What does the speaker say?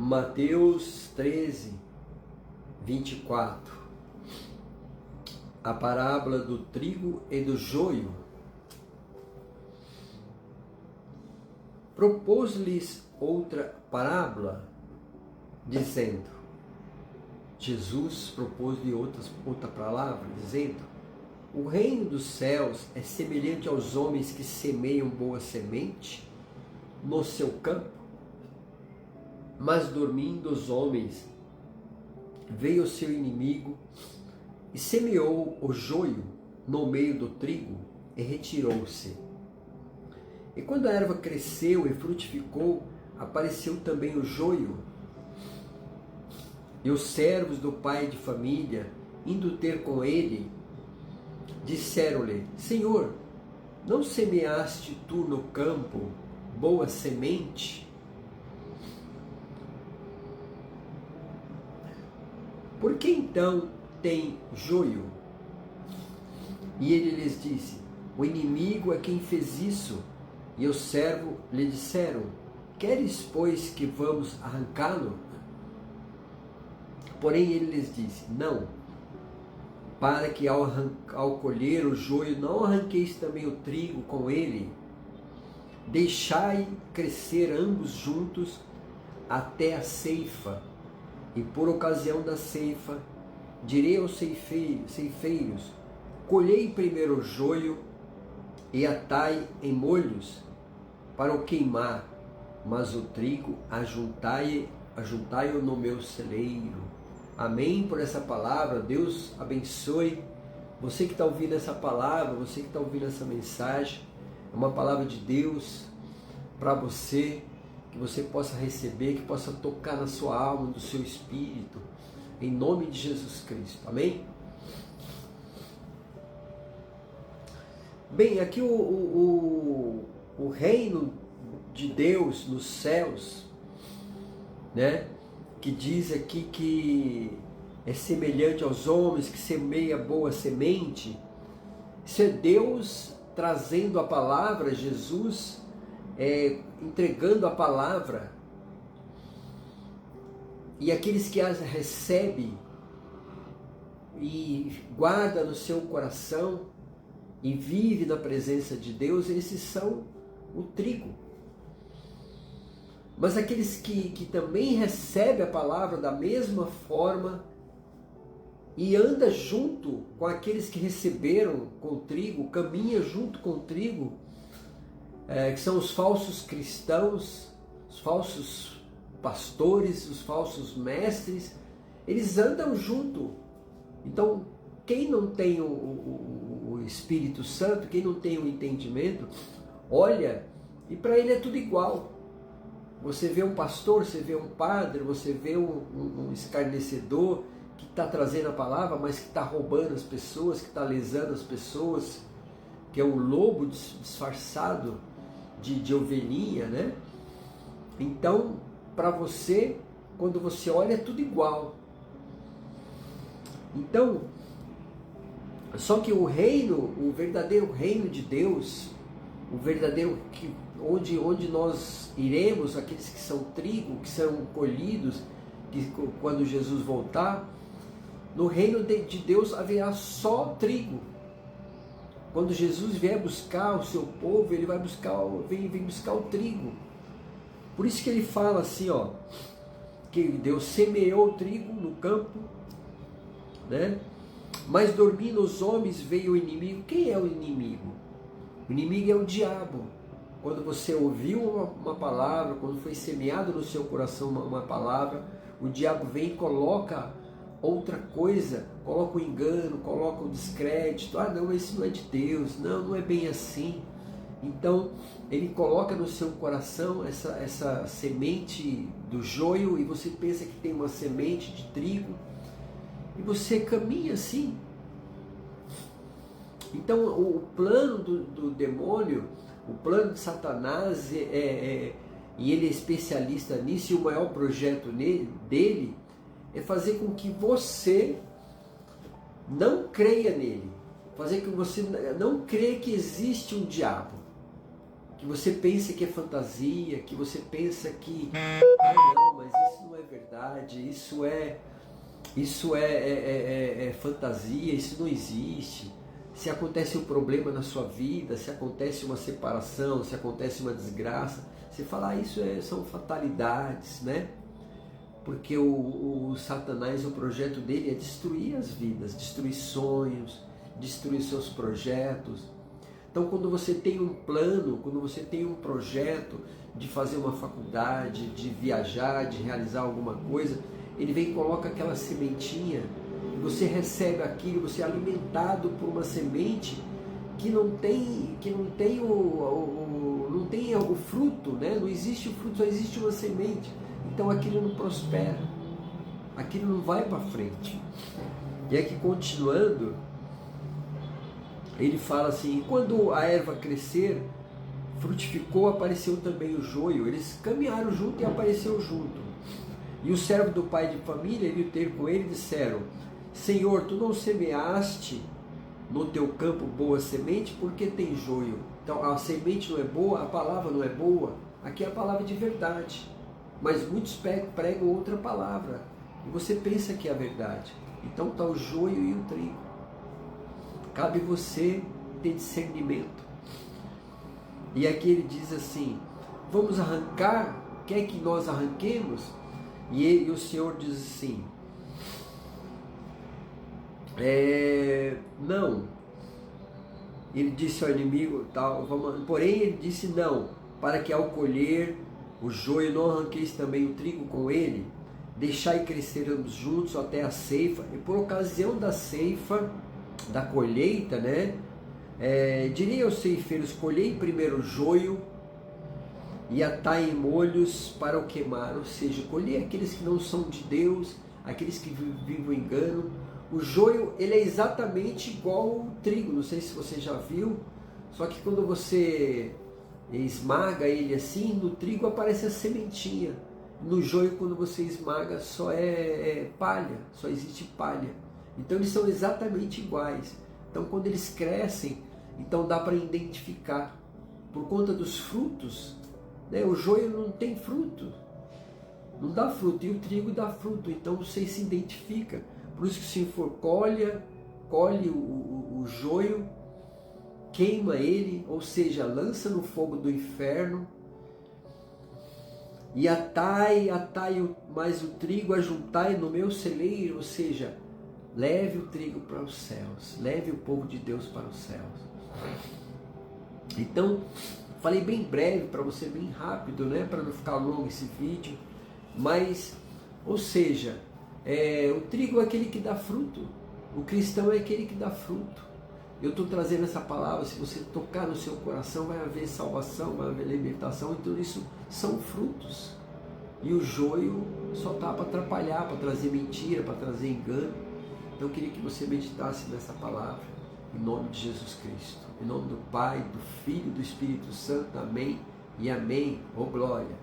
Mateus 13, 24. A parábola do trigo e do joio. Propôs-lhes outra parábola, dizendo, Jesus propôs-lhe outra palavra, dizendo, o reino dos céus é semelhante aos homens que semeiam boa semente no seu campo, mas dormindo os homens, veio o seu inimigo e semeou o joio no meio do trigo e retirou-se. E quando a erva cresceu e frutificou, apareceu também o joio. E os servos do pai de família, indo ter com ele, disseram-lhe, Senhor, não semeaste tu no campo boa semente? Por que então tem joio? E ele lhes disse, o inimigo é quem fez isso. E os servos lhe disseram, queres, pois, que vamos arrancá-lo? Porém ele lhes disse, não, para que ao colher o joio não arranqueis também o trigo com ele. Deixai crescer ambos juntos até a ceifa. E por ocasião da ceifa, direi aos ceifeiros, colhei primeiro o joio e atai em molhos para o queimar, mas o trigo ajuntai-o no meu celeiro. Amém por essa palavra. Deus abençoe você que está ouvindo essa palavra, você que está ouvindo essa mensagem. É uma palavra de Deus para você, que você possa receber, que possa tocar na sua alma, no seu espírito, em nome de Jesus Cristo. Amém? Bem, aqui o reino de Deus nos céus, né? Que diz aqui que é semelhante aos homens que semeia boa semente. Isso é Deus trazendo a palavra, Jesus entregando a palavra, e aqueles que as recebem e guardam no seu coração e vivem na presença de Deus, esses são o trigo. Mas aqueles que também recebem a palavra da mesma forma e anda junto com aqueles que receberam com o trigo, caminha junto com o trigo, que são os falsos cristãos, os falsos pastores, os falsos mestres, eles andam junto. Então, quem não tem o Espírito Santo, quem não tem o entendimento, olha e para ele é tudo igual. Você vê um pastor, você vê um padre, você vê um escarnecedor que está trazendo a palavra, mas que está roubando as pessoas, que está lesando as pessoas, que é um lobo disfarçado de ovelhinha, né? Então, para você, quando você olha, é tudo igual. Então, só que o reino, o verdadeiro reino de Deus, o verdadeiro onde nós iremos, aqueles que são trigo, que serão colhidos, que quando Jesus voltar, no reino de Deus haverá só trigo. Quando Jesus vier buscar o seu povo, ele vai buscar, vem buscar o trigo. Por isso que ele fala assim, ó, que Deus semeou o trigo no campo, né? Mas dormindo os homens veio o inimigo. Quem é o inimigo? O inimigo é o diabo. Quando você ouviu uma palavra, quando foi semeado no seu coração uma palavra, o diabo vem e coloca outra coisa, coloca o engano, coloca o descrédito. Ah, não, isso não é de Deus, não é bem assim. Então, ele coloca no seu coração essa semente do joio e você pensa que tem uma semente de trigo e você caminha assim. Então, o plano do demônio, o plano de Satanás, e ele é especialista nisso, e o maior projeto dele é fazer com que você não creia nele, fazer com que você não creia que existe um diabo. que você pensa que é fantasia, que você pensa que não, mas isso não é verdade, isso é fantasia, isso não existe. Se acontece um problema na sua vida, se acontece uma separação, se acontece uma desgraça, você fala, isso são fatalidades, né? Porque o Satanás, o projeto dele é destruir as vidas, destruir sonhos, destruir seus projetos. Então, quando você tem um plano, quando você tem um projeto de fazer uma faculdade, de viajar, de realizar alguma coisa, ele vem e coloca aquela sementinha, você recebe aquilo, você é alimentado por uma semente que não tem o fruto, né? Não existe o fruto, só existe uma semente. Então aquilo não prospera, aquilo não vai para frente. E aqui continuando, ele fala assim, quando a erva crescer, frutificou, apareceu também o joio. Eles caminharam junto e apareceu junto. E o servo do pai de família veio ter com ele e disseram, Senhor, tu não semeaste no teu campo boa semente, porque tem joio? Então a semente não é boa, a palavra não é boa. Aqui é a palavra de verdade, mas muitos pregam outra palavra e você pensa que é a verdade. Então está o joio e o trigo. Cabe você ter discernimento. E aqui ele diz assim, vamos arrancar, quer que nós arranquemos? E o Senhor diz assim, não. Ele disse ao inimigo, tal, porém ele disse não, para que ao colher o joio não arranqueis também o trigo com ele, deixai crescer ambos juntos até a ceifa, e por ocasião da ceifa, da colheita, né, direi aos ceifeiros, colhei primeiro o joio e atai em molhos para o queimar, ou seja, colhei aqueles que não são de Deus, aqueles que vivem o engano. O joio, ele é exatamente igual ao trigo, não sei se você já viu, só que quando você esmaga ele assim, no trigo aparece a sementinha, no joio quando você esmaga só é palha, só existe palha. Então eles são exatamente iguais. Então quando eles crescem, então dá para identificar, por conta dos frutos, né? O joio não tem fruto, não dá fruto, e o trigo dá fruto, então você se identifica. Por isso que se for colhe o joio, queima ele, ou seja, lança no fogo do inferno, e atai mais o trigo, ajuntai no meu celeiro, ou seja, leve o trigo para os céus, leve o povo de Deus para os céus. Então, falei bem breve, para você bem rápido, né, para não ficar longo esse vídeo, mas, ou seja, o trigo é aquele que dá fruto, o cristão é aquele que dá fruto. Eu estou trazendo essa palavra, se você tocar no seu coração, vai haver salvação, vai haver libertação, então isso são frutos. E o joio só está para atrapalhar, para trazer mentira, para trazer engano. Então eu queria que você meditasse nessa palavra, em nome de Jesus Cristo. Em nome do Pai, do Filho e do Espírito Santo, amém e amém. Oh glória!